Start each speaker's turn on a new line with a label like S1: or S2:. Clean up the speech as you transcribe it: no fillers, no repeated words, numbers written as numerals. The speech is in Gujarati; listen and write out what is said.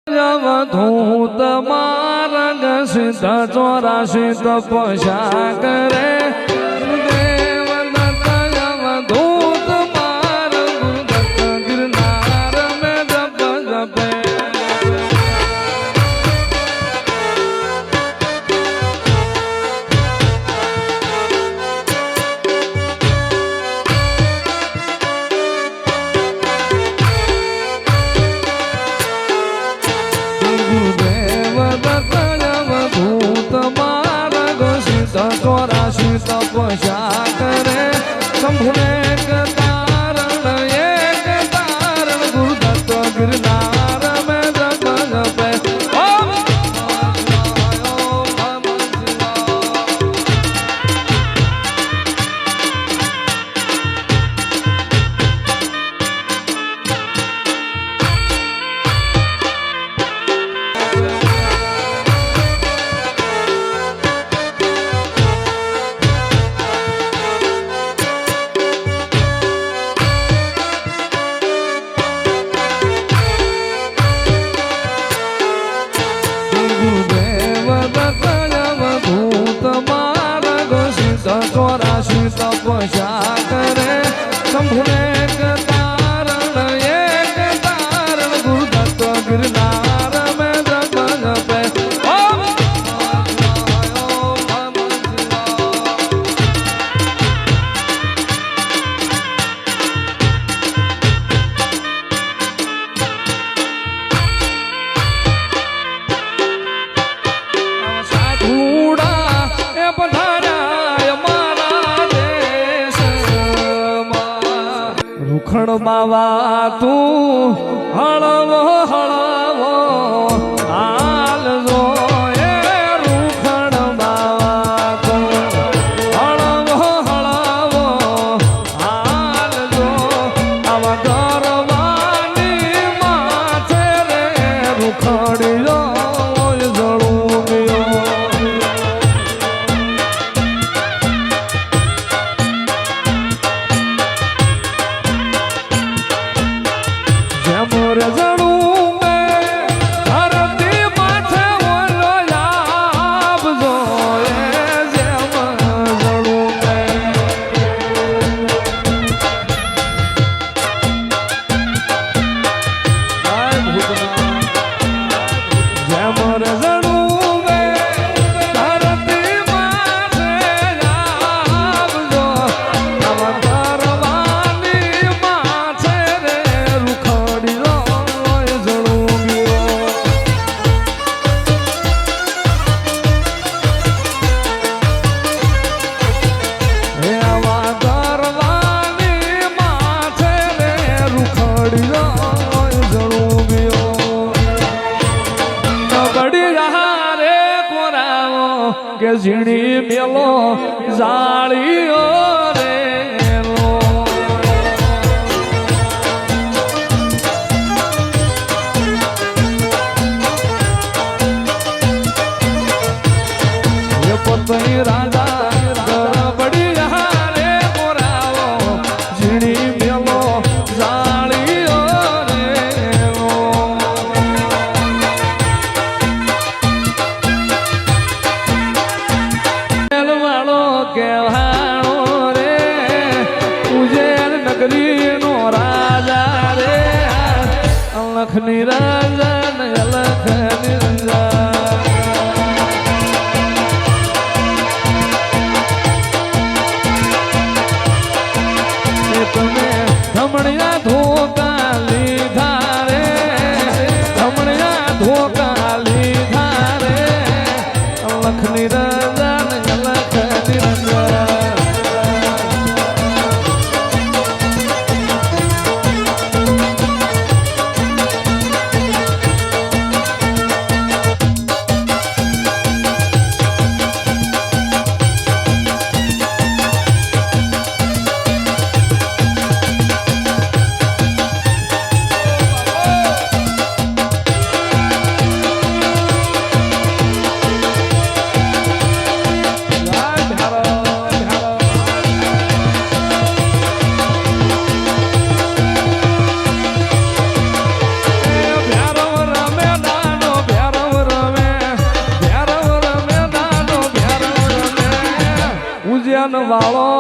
S1: ધૂત માર્ગ સિદ્ધ 84 તપસ્યા કરે દેવ દત્ત ધૂત માર્ગ દત્ત ગિરનાર મેં જપ જપે તપસ્યા કરે શંભુને એક તારણ ગુરુદત્ત ગિરનાર મેં જપ જપે ઓમ તપસ્યા કરે શંભુને એક તારણ ગુરુદત્ત ગિરનાર મેં જપ જપે ઓમ સાધુડા એ પધાર્યા રૂખડ બાવા તું હળવો હળવો હાલજો એ રૂખડ બાવા તું હળવો હળવો હાલજો આવા ગરવાની માથે રે રૂખડીઓ કે ઝીણી મેલો જાળીઓ રે પતઈ રાજા ગરબડી હારે કોરાવો ઝીણી મેલો જાળીઓ રે કહેવાણો રે ઉજેર નગરી નો રાજા રે અલખની રાજા ને અલખની રાજા વાળો